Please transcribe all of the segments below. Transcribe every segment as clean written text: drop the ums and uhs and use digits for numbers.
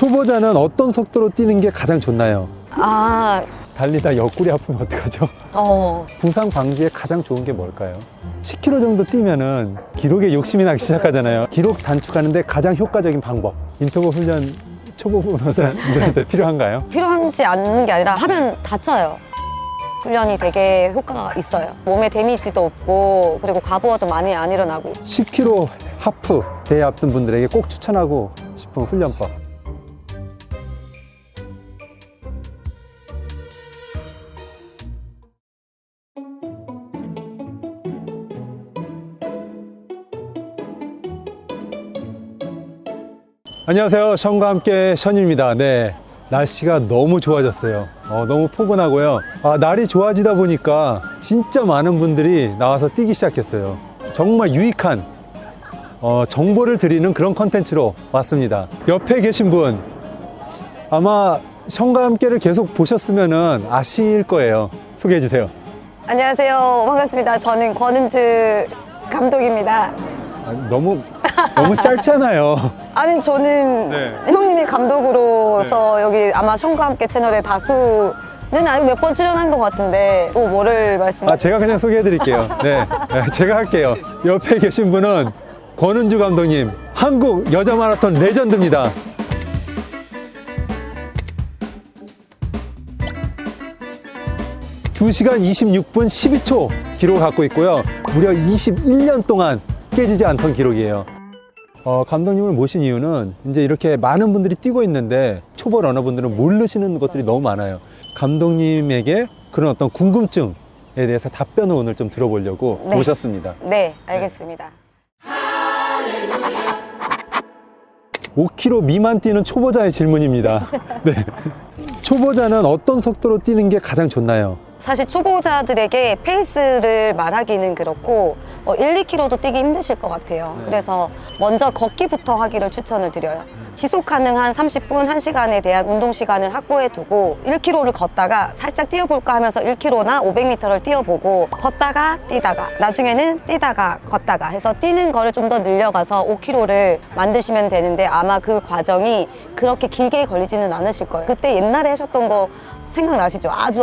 초보자는 어떤 속도로 뛰는 게 가장 좋나요? 아, 달리다 옆구리 아프면 어떡하죠? 부상 방지에 가장 좋은 게 뭘까요? 10km 정도 뛰면은 기록에 욕심이 나기 시작하잖아요. 기록 단축하는데 가장 효과적인 방법. 인터벌 훈련 초보분들한테 필요한가요? 필요하지 않는 게 아니라 하면 다쳐요. 훈련이 되게 효과가 있어요. 몸에 데미지도 없고 그리고 과부하도 많이 안 일어나고. 10km 하프 대회 앞둔 분들에게 꼭 추천하고 싶은 훈련법. 안녕하세요. 션과 함께 션입니다. 네, 날씨가 너무 좋아졌어요. 너무 포근하고요. 날이 좋아지다 보니까 진짜 많은 분들이 나와서 뛰기 시작했어요. 정말 유익한 정보를 드리는 그런 컨텐츠로 왔습니다. 옆에 계신 분 아마 션과 함께를 계속 보셨으면 아실 거예요. 소개해 주세요. 안녕하세요. 반갑습니다. 저는 권은주 감독입니다. 너무 짧잖아요. 아니, 저는 네. 형님이 감독으로서 여기 아마 션과 함께 채널에 다수는 아니고 몇 번 출연한 것 같은데 뭐를 말씀하세요? 제가 그냥 소개해 드릴게요. 네, 제가 할게요. 옆에 계신 분은 권은주 감독님, 한국 여자 마라톤 레전드입니다. 두 시간 26분 12초 기록을 갖고 있고요. 무려 21년 동안 깨지지 않던 기록이에요. 감독님을 모신 이유는 이제 이렇게 많은 분들이 뛰고 있는데 초보 러너분들은 모르시는 것들이 너무 많아요. 감독님에게 그런 어떤 궁금증에 대해서 답변을 오늘 좀 들어보려고 네. 모셨습니다. 네, 알겠습니다. 5km 미만 뛰는 초보자의 질문입니다. 네. 초보자는 어떤 속도로 뛰는 게 가장 좋나요? 사실 초보자들에게 페이스를 말하기는 그렇고 1, 2km도 뛰기 힘드실 것 같아요. 네. 그래서 먼저 걷기부터 하기를 추천을 드려요. 지속 가능한 30분, 1시간에 대한 운동 시간을 확보해 두고 1km를 걷다가 살짝 뛰어볼까 하면서 1km나 500m를 뛰어보고 걷다가 뛰다가 나중에는 뛰다가 걷다가 해서 뛰는 거를 좀 더 늘려가서 5km를 만드시면 되는데 아마 그 과정이 그렇게 길게 걸리지는 않으실 거예요. 그때 옛날에 하셨던 거 생각나시죠? 아주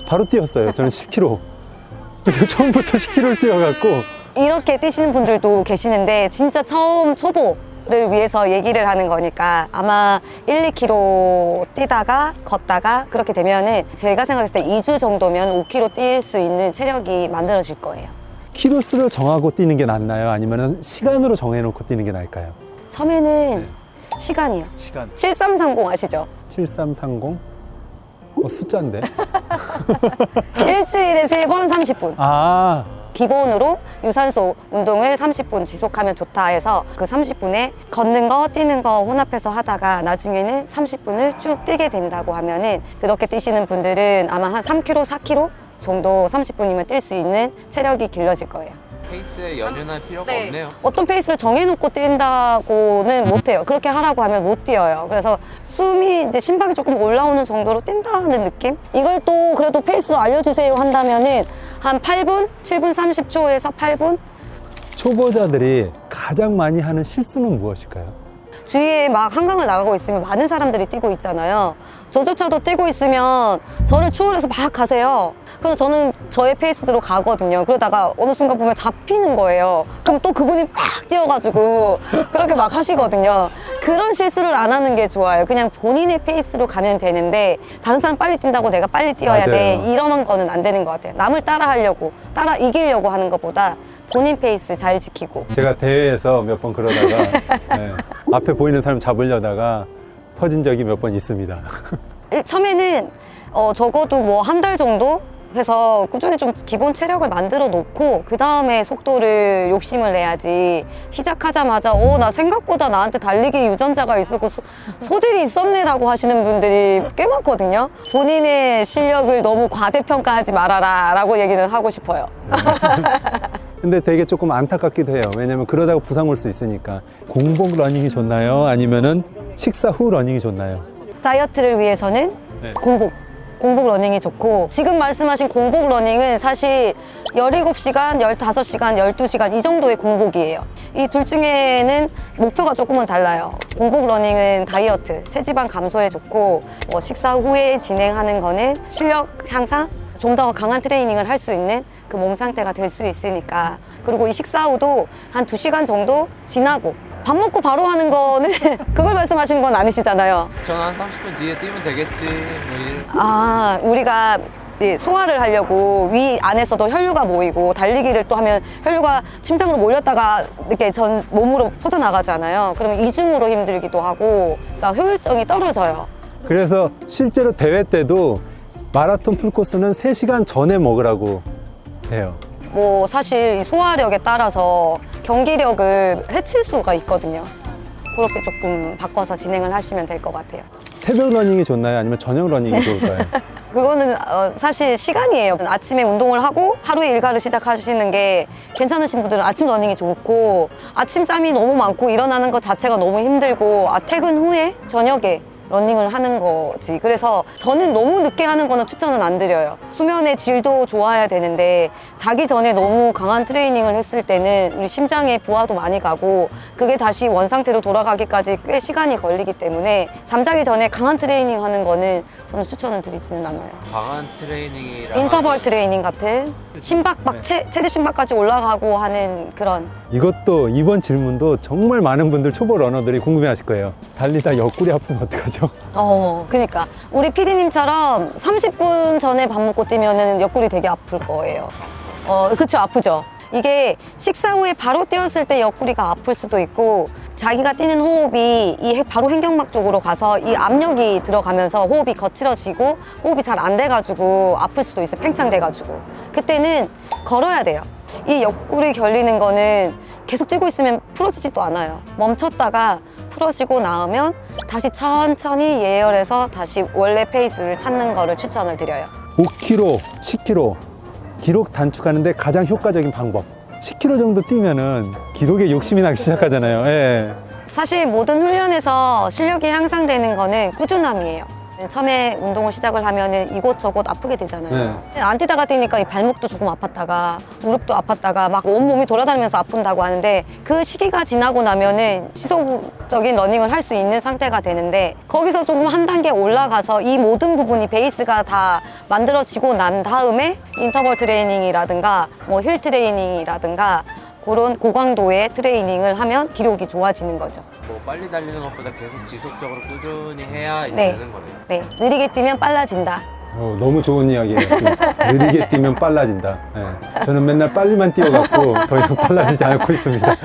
바로 뛰었어요. 저는 10km. 근데 처음부터 10km를 뛰어갖고 이렇게 뛰시는 분들도 계시는데 진짜 처음 초보를 위해서 얘기를 하는 거니까 아마 1, 2km 뛰다가 걷다가 그렇게 되면은 제가 생각했을 때 2주 정도면 5km 뛸 수 있는 체력이 만들어질 거예요. 키로수를 정하고 뛰는 게 낫나요? 아니면 시간으로 정해놓고 뛰는 게 나을까요? 처음에는 시간이요. 시간. 7330 아시죠? 7330? 숫자인데? 일주일에 3번 30분. 기본으로 유산소 운동을 30분 지속하면 좋다 해서 그 30분에 걷는 거, 뛰는 거 혼합해서 하다가 나중에는 30분을 쭉 뛰게 된다고 하면은 그렇게 뛰시는 분들은 아마 한 3km, 4km 정도 30분이면 뛸 수 있는 체력이 길러질 거예요. 페이스에 연연할 필요가 없네요. 어떤 페이스를 정해놓고 뛴다고는 못해요. 그렇게 하라고 하면 못 뛰어요. 그래서 숨이 이제 심박이 조금 올라오는 정도로 뛴다는 느낌? 이걸 또 그래도 페이스로 알려주세요 한다면은 한 8분? 7분 30초에서 8분? 초보자들이 가장 많이 하는 실수는 무엇일까요? 주위에 막 한강을 나가고 있으면 많은 사람들이 뛰고 있잖아요. 저조차도 뛰고 있으면 저를 추월해서 막 가세요. 그래서 저는 저의 페이스대로 가거든요. 그러다가 어느 순간 보면 잡히는 거예요. 그럼 또 그분이 막 뛰어가지고 그렇게 막 하시거든요. 그런 실수를 안 하는 게 좋아요. 그냥 본인의 페이스로 가면 되는데 다른 사람 빨리 뛴다고 내가 빨리 뛰어야 돼. 맞아요. 이런 거는 안 되는 것 같아요. 남을 따라하려고, 따라 이기려고 하는 것보다 본인 페이스 잘 지키고. 제가 대회에서 몇 번 그러다가 앞에 보이는 사람 잡으려다가 터진 적이 몇 번 있습니다. 처음에는 적어도 뭐 한 달 정도 해서 꾸준히 좀 기본 체력을 만들어 놓고 그 다음에 속도를 욕심을 내야지 시작하자마자 나 생각보다 나한테 달리기 유전자가 있었고 소질이 있었네 라고 하시는 분들이 꽤 많거든요. 본인의 실력을 너무 과대평가하지 말아라 라고 얘기는 하고 싶어요. 근데 되게 조금 안타깝기도 해요. 왜냐면 그러다가 부상 올 수 있으니까. 공복 러닝이 좋나요? 아니면은 식사 후 러닝이 좋나요? 다이어트를 위해서는 네. 공복 공복 러닝이 좋고, 지금 말씀하신 공복 러닝은 사실 17시간, 15시간, 12시간 이 정도의 공복이에요. 이 둘 중에는 목표가 조금은 달라요. 공복 러닝은 다이어트, 체지방 감소에 좋고, 식사 후에 진행하는 거는 실력 향상, 좀 더 강한 트레이닝을 할 수 있는 그 몸 상태가 될 수 있으니까. 그리고 이 식사 후도 한 2시간 정도 지나고, 밥 먹고 바로 하는 거는 그걸 말씀하시는 건 아니시잖아요. 저는 한 30분 뒤에 뛰면 되겠지. 뭐 아, 우리가 이제 소화를 하려고 위 안에서도 혈류가 모이고, 달리기를 또 하면 혈류가 심장으로 몰렸다가 이렇게 전 몸으로 퍼져나가잖아요. 그러면 이중으로 힘들기도 하고, 그러니까 효율성이 떨어져요. 그래서 실제로 대회 때도 마라톤 풀코스는 3시간 전에 먹으라고 해요. 뭐 사실 이 소화력에 따라서 경기력을 해칠 수가 있거든요. 그렇게 조금 바꿔서 진행을 하시면 될 것 같아요. 새벽 러닝이 좋나요? 아니면 저녁 러닝이 좋을까요? 그거는 사실 시간이에요. 아침에 운동을 하고 하루의 일과를 시작하시는 게 괜찮으신 분들은 아침 러닝이 좋고, 아침잠이 너무 많고 일어나는 것 자체가 너무 힘들고, 퇴근 후에 저녁에 러닝을 하는 거지. 그래서 저는 너무 늦게 하는 거는 추천은 안 드려요. 수면의 질도 좋아야 되는데, 자기 전에 너무 강한 트레이닝을 했을 때는 우리 심장에 부하도 많이 가고, 그게 다시 원상태로 돌아가기까지 꽤 시간이 걸리기 때문에 잠자기 전에 강한 트레이닝 하는 거는 저는 추천을 드리지는 않아요. 강한 트레이닝이랑 인터벌 트레이닝 같은 심박 막 네. 최대 심박까지 올라가고 하는 그런. 이것도 이번 질문도 정말 많은 분들 초보 러너들이 궁금해하실 거예요. 달리다 옆구리 아프면 어떡하죠? 그니까 우리 PD님처럼 30분 전에 밥 먹고 뛰면은 옆구리 되게 아플 거예요. 그쵸, 아프죠. 이게 식사 후에 바로 뛰었을 때 옆구리가 아플 수도 있고, 자기가 뛰는 호흡이 바로 횡격막 쪽으로 가서 이 압력이 들어가면서 호흡이 거칠어지고 호흡이 잘 안 돼가지고 아플 수도 있어요. 팽창돼가지고. 그때는 걸어야 돼요. 이 옆구리 결리는 거는 계속 뛰고 있으면 풀어지지도 않아요. 멈췄다가 풀어지고 나오면 다시 천천히 예열해서 다시 원래 페이스를 찾는 거를 추천을 드려요. 5km, 10km 기록 단축하는데 가장 효과적인 방법. 10km 정도 뛰면은 기록에 욕심이 나기 시작하잖아요. 예. 사실 모든 훈련에서 실력이 향상되는 거는 꾸준함이에요. 처음에 운동을 시작을 하면은 이곳저곳 아프게 되잖아요. 안 뛰다가 뛰니까 이 발목도 조금 아팠다가 무릎도 아팠다가 막 온몸이 돌아다니면서 아픈다고 하는데, 그 시기가 지나고 나면은 지속적인 러닝을 할 수 있는 상태가 되는데, 거기서 조금 한 단계 올라가서 이 모든 부분이 베이스가 다 만들어지고 난 다음에 인터벌 트레이닝이라든가 뭐 힐 트레이닝이라든가 그런 고강도의 트레이닝을 하면 기록이 좋아지는 거죠. 뭐 빨리 달리는 것보다 계속 지속적으로 꾸준히 해야 이제 네. 되는 거네요. 네, 느리게 뛰면 빨라진다. 너무 좋은 이야기예요. 느리게 뛰면 빨라진다. 예. 저는 맨날 빨리만 뛰어갖고 더 이상 빨라지지 않고 있습니다.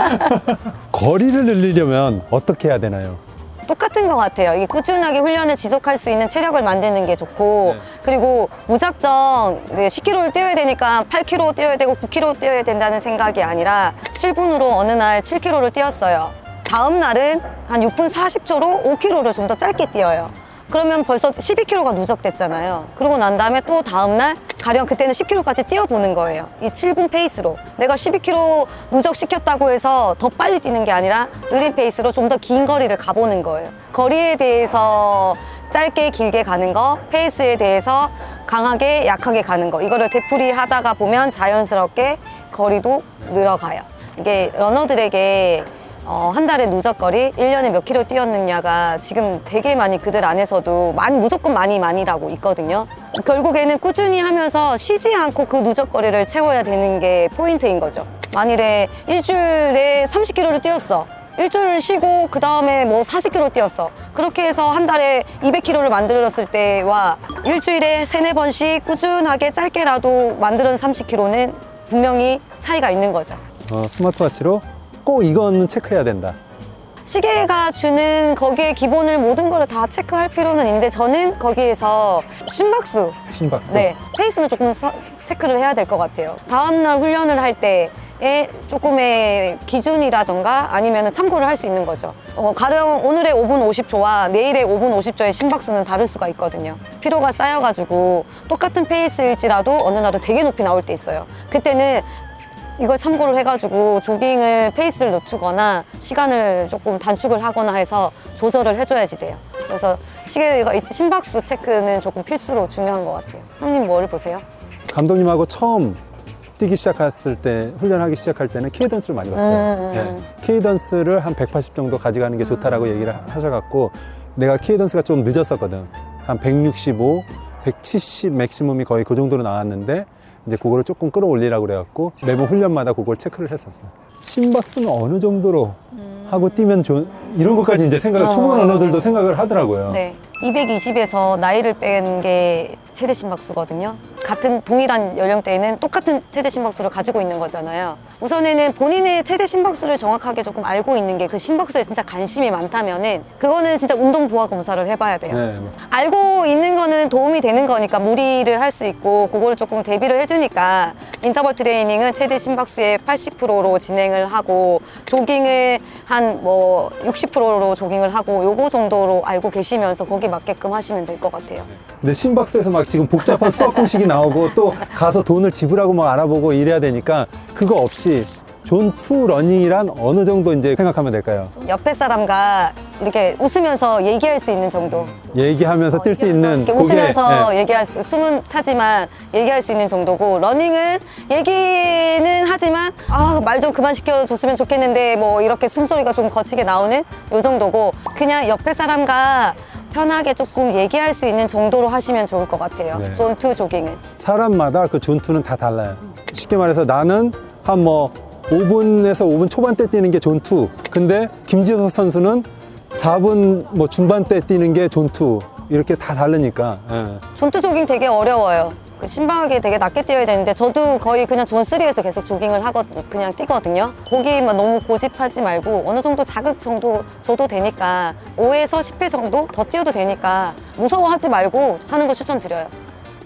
거리를 늘리려면 어떻게 해야 되나요? 똑같은 것 같아요. 이게 꾸준하게 훈련을 지속할 수 있는 체력을 만드는 게 좋고, 네. 그리고 무작정 10km를 뛰어야 되니까 8km 뛰어야 되고 9km 뛰어야 된다는 생각이 아니라, 7분으로 어느 날 7km를 뛰었어요. 다음 날은 한 6분 40초로 5km를 좀 더 짧게 뛰어요. 그러면 벌써 12km가 누적됐잖아요. 그러고 난 다음에 또 다음날 가령 그때는 10km까지 뛰어보는 거예요. 이 7분 페이스로. 내가 12km 누적시켰다고 해서 더 빨리 뛰는 게 아니라 느린 페이스로 좀 더 긴 거리를 가보는 거예요. 거리에 대해서 짧게 길게 가는 거, 페이스에 대해서 강하게 약하게 가는 거, 이거를 되풀이 하다가 보면 자연스럽게 거리도 늘어가요. 이게 러너들에게 한 달에 누적거리, 1년에 몇 킬로 뛰었느냐가 지금 되게 많이 그들 안에서도 무조건 많이라고 있거든요. 결국에는 꾸준히 하면서 쉬지 않고 그 누적거리를 채워야 되는 게 포인트인 거죠. 만일에 일주일에 30킬로를 뛰었어. 일주일 쉬고 그 다음에 뭐 40km 뛰었어. 그렇게 해서 한 달에 200km를 만들었을 때와 일주일에 3-4번씩 꾸준하게 짧게라도 만드는 30km는 분명히 차이가 있는 거죠. 스마트워치로 꼭 이거는 체크해야 된다. 시계가 주는 거기에 기본을 모든 걸 다 체크할 필요는 있는데, 저는 거기에서 심박수, 심박수. 네, 페이스는 조금 체크를 해야 될 것 같아요. 다음날 훈련을 할 때의 조금의 기준이라던가 아니면 참고를 할 수 있는 거죠. 가령 오늘의 5분 50초와 내일의 5분 50초의 심박수는 다를 수가 있거든요. 피로가 쌓여가지고 똑같은 페이스일지라도 어느 날은 되게 높이 나올 때 있어요. 그때는 이걸 참고를 해가지고 조깅을 페이스를 늦추거나 시간을 조금 단축을 하거나 해서 조절을 해줘야지 돼요. 그래서 심박수 체크는 조금 필수로 중요한 것 같아요. 형님 뭘 보세요? 감독님하고 처음 뛰기 시작했을 때, 훈련하기 시작할 때는 케이던스를 많이 봤어요. 예. 케이던스를 한 180 정도 가져가는 게 좋다라고 얘기를 하셔갖고 내가 케이던스가 좀 늦었었거든. 한 165, 170 맥시멈이 거의 그 정도로 나왔는데 이제 그거를 조금 끌어올리라고 그래갖고 매번 훈련마다 그걸 체크를 했었어요. 심박수는 어느 정도로 하고 뛰면 이런 것까지 이제 초보 러너들도 생각을 하더라고요. 네. 220에서 나이를 뺀 게 최대 심박수거든요. 같은 동일한 연령대에는 똑같은 최대 심박수를 가지고 있는 거잖아요. 우선에는 본인의 최대 심박수를 정확하게 조금 알고 있는 게 그 심박수에 진짜 관심이 많다면은 그거는 진짜 운동 보아 검사를 해봐야 돼요. 네. 알고 있는 거는 도움이 되는 거니까 무리를 할 수 있고 그거를 조금 대비를 해주니까 인터벌 트레이닝은 최대 심박수의 80%로 진행을 하고 조깅을 한 뭐 60%로 조깅을 하고 요거 정도로 알고 계시면서 거기 맞게끔 하시면 될 것 같아요. 근데 심박수에서 막 지금 복잡한 수학 공식이 나오고 또 가서 돈을 지불하고 막 알아보고 이래야 되니까 그거 없이 존2 러닝이란 어느 정도 이제 생각하면 될까요? 옆에 사람과 이렇게 웃으면서 얘기할 수 있는 정도. 얘기하면서 뛸 수 있는 이렇게 웃으면서 예. 얘기할 수, 숨은 차지만 얘기할 수 있는 정도고, 러닝은 얘기는 하지만 말 좀 그만 시켜줬으면 좋겠는데 뭐 이렇게 숨소리가 좀 거치게 나오는 요 정도고, 그냥 옆에 사람과 편하게 조금 얘기할 수 있는 정도로 하시면 좋을 것 같아요. 네. 존2 조깅은. 사람마다 그 존2는 다 달라요. 쉽게 말해서 나는 한 뭐 5분에서 5분 초반대 뛰는 게 존2. 근데 김지석 선수는 4분 뭐 중반대 뛰는 게 존2. 이렇게 다 다르니까. 예. 존2 조깅 되게 어려워요. 그 심박이 되게 낮게 뛰어야 되는데 저도 거의 그냥 존3에서 계속 조깅을 그냥 뛰거든요. 거기만 너무 고집하지 말고 어느 정도 자극 정도 줘도 되니까 5에서 10회 정도 더 뛰어도 되니까 무서워하지 말고 하는 걸 추천드려요.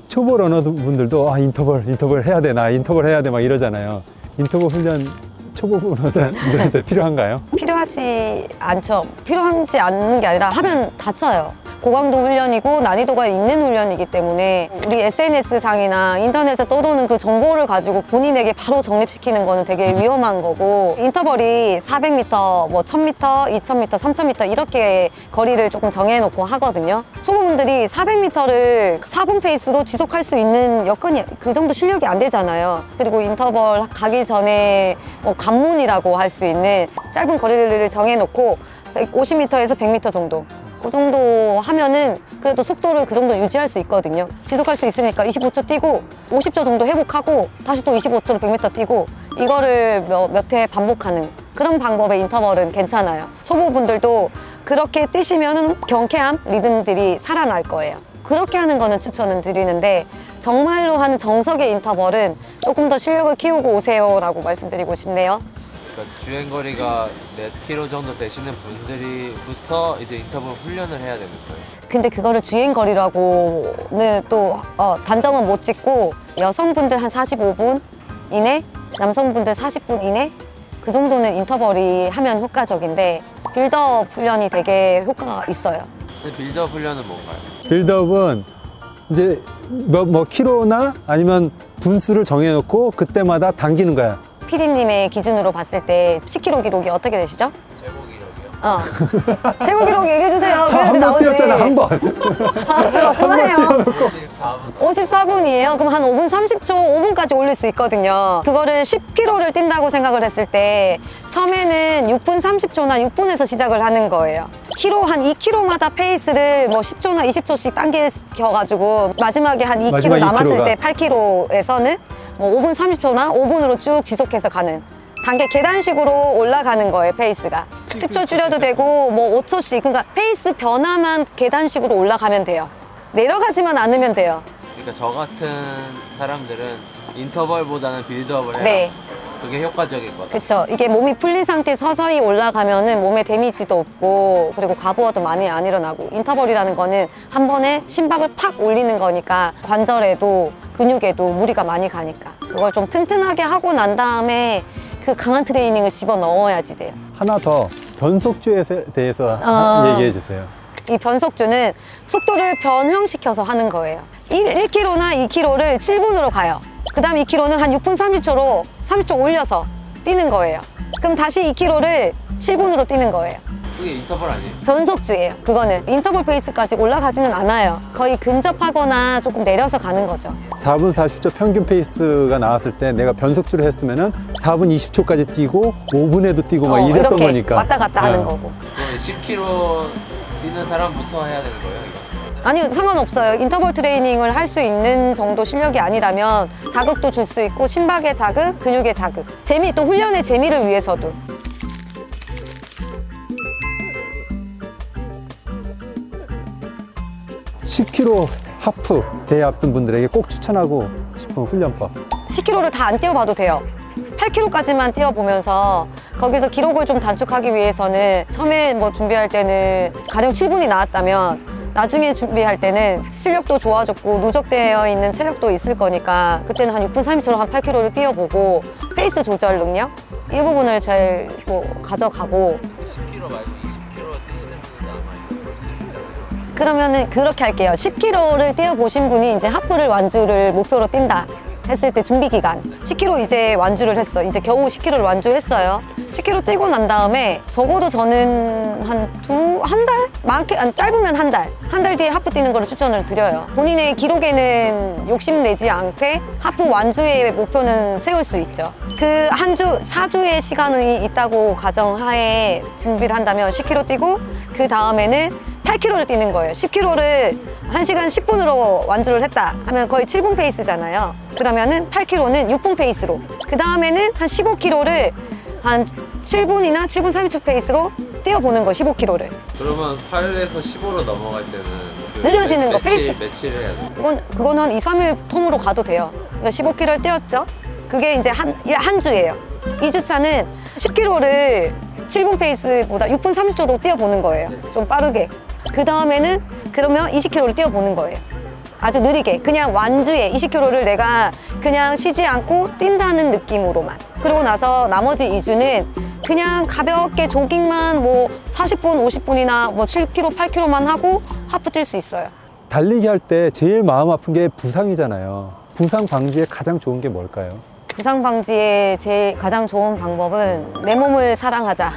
초보 러너분들도 인터벌 해야 돼. 나 인터벌 해야 돼. 막 이러잖아요. 인터벌 훈련 초보 러너들한테 필요한가요? 필요하지 않죠. 필요하지 않는 게 아니라 하면 다쳐요. 고강도 훈련이고 난이도가 있는 훈련이기 때문에 우리 SNS상이나 인터넷에 떠도는 그 정보를 가지고 본인에게 바로 정립시키는 거는 되게 위험한 거고, 인터벌이 400m, 뭐 1000m, 2000m, 3000m 이렇게 거리를 조금 정해놓고 하거든요. 초보분들이 400m를 4분 페이스로 지속할 수 있는 여건이 그 정도 실력이 안 되잖아요. 그리고 인터벌 가기 전에 뭐 관문이라고 할 수 있는 짧은 거리를 정해놓고 50m에서 100m 정도, 그 정도 하면은 그래도 속도를 그 정도 유지할 수 있거든요. 지속할 수 있으니까 25초 뛰고 50초 정도 회복하고 다시 또 25초로 100m 뛰고, 이거를 몇 회 반복하는 그런 방법의 인터벌은 괜찮아요. 초보분들도 그렇게 뛰시면은 경쾌함, 리듬들이 살아날 거예요. 그렇게 하는 거는 추천은 드리는데, 정말로 하는 정석의 인터벌은 조금 더 실력을 키우고 오세요 라고 말씀드리고 싶네요. 그러니까 주행거리가 몇 킬로 정도 되시는 분들이부터 이제 인터벌 훈련을 해야 되는 거예요. 근데 그거를 주행거리라고는 또 단정은 못 짓고, 여성분들 한 45분 이내, 남성분들 40분 이내, 그 정도는 인터벌이 하면 효과적인데, 빌드업 훈련이 되게 효과가 있어요. 근데 빌드업 훈련은 뭔가요? 빌드업은 이제 뭐 킬로나 아니면 분수를 정해놓고 그때마다 당기는 거야. 피디님의 기준으로 봤을 때 10km 기록이 어떻게 되시죠? 최고 기록이요? 최고 기록 얘기해주세요. 한 번 뛰었잖아, 한 번. 그만해요. 14분. 54분이에요. 그럼 한 5분 30초, 5분까지 올릴 수 있거든요. 그거를 10km를 뛴다고 생각을 했을 때 처음에는 6분 30초나 6분에서 시작을 하는 거예요. 한 2km마다 페이스를 뭐 10초나 20초씩 당겨가지고 마지막에 한 2km 마지막 남았을 2km 가. 때 8km에서는 뭐 5분 30초나 5분으로 쭉 지속해서 가는, 단계 계단식으로 올라가는 거예요. 페이스가 10초 줄여도 되고 뭐 5초씩, 그러니까 페이스 변화만 계단식으로 올라가면 돼요. 내려가지만 않으면 돼요. 그러니까 저 같은 사람들은 인터벌보다는 빌드업을 해요. 네, 그게 효과적인 거다. 그쵸. 이게 몸이 풀린 상태에서 서서히 올라가면은 몸에 데미지도 없고, 그리고 과부하도 많이 안 일어나고, 인터벌이라는 거는 한 번에 심박을 팍 올리는 거니까 관절에도 근육에도 무리가 많이 가니까 그걸 좀 튼튼하게 하고 난 다음에 그 강한 트레이닝을 집어 넣어야지 돼요. 하나 더 변속주에 대해서 얘기해 주세요. 이 변속주는 속도를 변형시켜서 하는 거예요. 1km나 2km를 7분으로 가요. 그 다음 2km는 한 6분 30초로 30초 올려서 뛰는 거예요. 그럼 다시 2km를 7분으로 뛰는 거예요. 그게 인터벌 아니에요? 변속주예요. 그거는 인터벌 페이스까지 올라가지는 않아요. 거의 근접하거나 조금 내려서 가는 거죠. 4분 40초 평균 페이스가 나왔을 때 내가 변속주를 했으면은 4분 20초까지 뛰고 5분에도 뛰고 막 이랬던 이렇게 거니까. 왔다 갔다 하는 네. 거고. 그럼 10km 뛰는 사람부터 해야 되는 거예요, 이거? 아니요, 상관없어요. 인터벌 트레이닝을 할 수 있는 정도 실력이 아니라면 자극도 줄 수 있고 심박의 자극, 근육의 자극, 재미, 또 훈련의 재미를 위해서도. 십 km 하프 대회 앞둔 분들에게 꼭 추천하고 싶은 훈련법. 10km를 다 안 뛰어봐도 돼요. 8km까지만 뛰어보면서 거기서 기록을 좀 단축하기 위해서는 처음에 뭐 준비할 때는 가령 7분이 나왔다면 나중에 준비할 때는 실력도 좋아졌고 누적되어 있는 체력도 있을 거니까 그때는 한 6분 30초로 한 8km를 뛰어보고 페이스 조절 능력 이 부분을 잘 뭐 가져가고 10km 말고 20km 뛰시는 분들도 아마 이거 볼수 있잖아요. 그러면은 그렇게 할게요. 10km를 뛰어보신 분이 이제 하프를 완주를 목표로 뛴다 했을 때 준비 기간 10km 이제 완주를 했어. 이제 겨우 10km를 완주했어요. 10km 뛰고 난 다음에 적어도 저는 한 달? 짧으면 한 달. 한 달 뒤에 하프 뛰는 거를 추천을 드려요. 본인의 기록에는 욕심내지 않게 하프 완주의 목표는 세울 수 있죠. 그 한 주, 4주의 시간이 있다고 가정하에 준비를 한다면 10km 뛰고 그 다음에는 8km를 뛰는 거예요. 10km를 1시간 10분으로 완주를 했다 하면 거의 7분 페이스잖아요. 그러면은 8km는 6분 페이스로. 그 다음에는 한 15km를 한 7분이나 7분 30초 페이스로 뛰어보는 거, 15km를. 그러면 8에서 15로 넘어갈 때는 그 느려지는 거, 페이스. 며칠 해야 돼요? 그건 한 2, 3일 텀으로 가도 돼요. 그러니까 15km를 뛰었죠. 그게 이제 한 주예요. 2주차는 10km를 7분 페이스보다 6분 30초로 뛰어보는 거예요. 좀 빠르게. 그 다음에는 그러면 20km를 뛰어보는 거예요. 아주 느리게. 그냥 완주에 20km를 내가 그냥 쉬지 않고 뛴다는 느낌으로만. 그러고 나서 나머지 2주는 그냥 가볍게 조깅만 뭐 40분, 50분이나 뭐 7km, 8km만 하고 하프 뛸 수 있어요. 달리기 할 때 제일 마음 아픈 게 부상이잖아요. 부상 방지에 가장 좋은 게 뭘까요? 부상 방지의 제일 가장 좋은 방법은 내 몸을 사랑하자.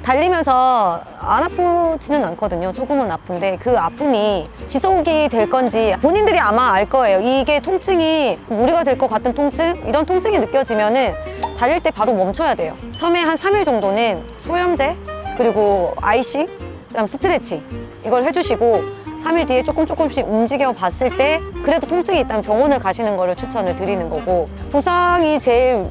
달리면서 안 아프지는 않거든요. 조금은 아픈데 그 아픔이 지속이 될 건지 본인들이 아마 알 거예요. 이게 통증이 무리가 될 것 같은 통증? 이런 통증이 느껴지면은 달릴 때 바로 멈춰야 돼요. 처음에 한 3일 정도는 소염제, 그리고 아이싱, 그다음 스트레칭 이걸 해주시고 3일 뒤에 조금씩 움직여 봤을 때 그래도 통증이 있다면 병원을 가시는 거를 추천을 드리는 거고, 부상이 제일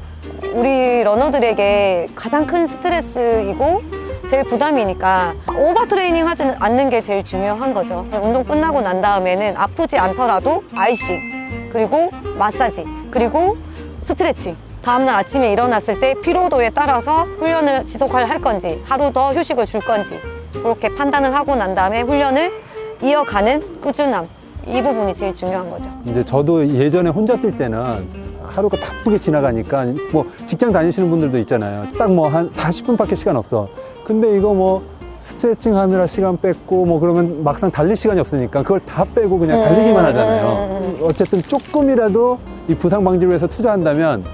우리 러너들에게 가장 큰 스트레스이고 제일 부담이니까 오버 트레이닝 하지 않는 게 제일 중요한 거죠. 운동 끝나고 난 다음에는 아프지 않더라도 아이싱, 그리고 마사지, 그리고 스트레칭, 다음날 아침에 일어났을 때 피로도에 따라서 훈련을 지속할 건지 하루 더 휴식을 줄 건지 그렇게 판단을 하고 난 다음에 훈련을 이어가는 꾸준함, 이 부분이 제일 중요한 거죠. 이제 저도 예전에 혼자 뛸 때는 하루가 바쁘게 지나가니까 뭐 직장 다니시는 분들도 있잖아요. 딱 뭐 한 40분밖에 시간 없어. 근데 이거 뭐 스트레칭 하느라 시간 뺐고 뭐 그러면 막상 달릴 시간이 없으니까 그걸 다 빼고 그냥 달리기만 하잖아요. 어쨌든 조금이라도 이 부상 방지를 위해서 투자한다면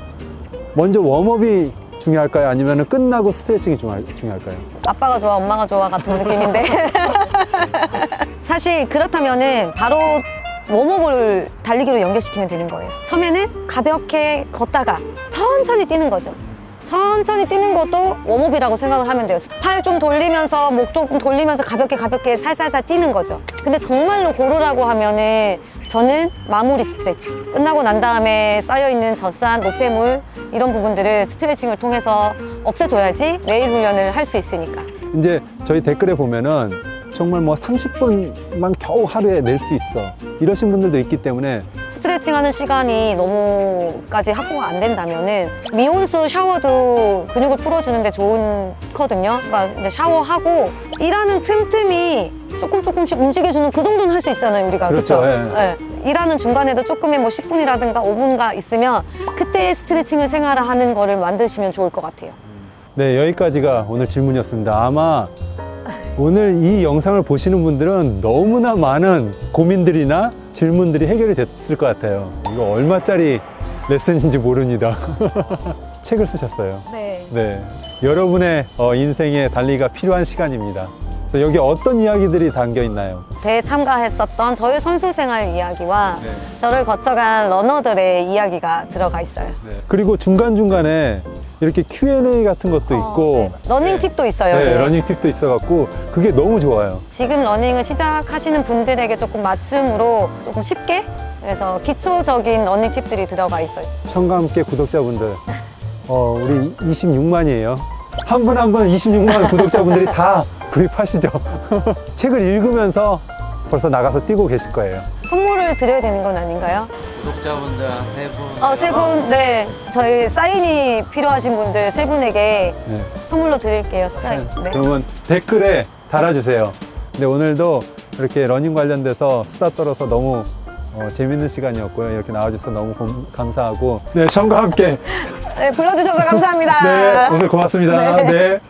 먼저 웜업이 중요할까요? 아니면 끝나고 스트레칭이 중요할까요? 아빠가 좋아, 엄마가 좋아 같은 느낌인데 사실 그렇다면은 바로 웜업을 달리기로 연결시키면 되는 거예요. 처음에는 가볍게 걷다가 천천히 뛰는 거죠. 천천히 뛰는 것도 웜업이라고 생각을 하면 돼요. 팔 좀 돌리면서 목 좀 돌리면서 가볍게 살살살 뛰는 거죠. 근데 정말로 고르라고 하면은 저는 마무리 스트레칭, 끝나고 난 다음에 쌓여있는 젖산, 노폐물 이런 부분들을 스트레칭을 통해서 없애줘야지 내일 훈련을 할 수 있으니까. 이제 저희 댓글에 보면은 정말 뭐 30분만 겨우 하루에 낼 수 있어 이러신 분들도 있기 때문에 스트레칭 하는 시간이 너무까지 확보가 안 된다면은 미온수 샤워도 근육을 풀어주는데 좋거든요. 그러니까 이제 샤워하고 일하는 틈틈이 조금씩 움직여주는 그 정도는 할 수 있잖아요, 우리가. 그렇죠. 그쵸? 예. 예. 일하는 중간에도 조금의 뭐 10분이라든가 5분가 있으면 그때 스트레칭을 생활화하는 거를 만드시면 좋을 것 같아요. 네, 여기까지가 오늘 질문이었습니다. 아마 오늘 이 영상을 보시는 분들은 너무나 많은 고민들이나 질문들이 해결이 됐을 것 같아요. 이거 얼마짜리 레슨인지 모릅니다. 책을 쓰셨어요. 네. 네, 여러분의 인생에 달리기가 필요한 시간입니다. 그래서 여기 어떤 이야기들이 담겨 있나요? 대회 참가했었던 저의 선수 생활 이야기와 네. 저를 거쳐간 러너들의 이야기가 들어가 있어요. 그리고 중간중간에 이렇게 Q&A 같은 것도 있고 네. 러닝 팁도 있어요. 네, 네. 러닝 팁도 있어갖고 그게 너무 좋아요. 지금 러닝을 시작하시는 분들에게 조금 맞춤으로 조금 쉽게 그래서 기초적인 러닝 팁들이 들어가 있어요. 션과 함께 구독자분들 우리 26만이에요. 한 분 한 분 26만 구독자분들이 다 구입하시죠. 책을 읽으면서 벌써 나가서 뛰고 계실 거예요. 선물을 드려야 되는 건 아닌가요? 구독자분들 한 3분. 세 분, 네. 저희 사인이 필요하신 분들 세 분에게 네. 선물로 드릴게요. 사인. 네. 그러면 댓글에 달아주세요. 근데 오늘도 이렇게 러닝 관련돼서 수다 떨어서 너무 재밌는 시간이었고요. 이렇게 나와주셔서 너무 감사하고 네, 션과 함께 네, 불러주셔서 감사합니다. 네, 오늘 고맙습니다. 네. 네.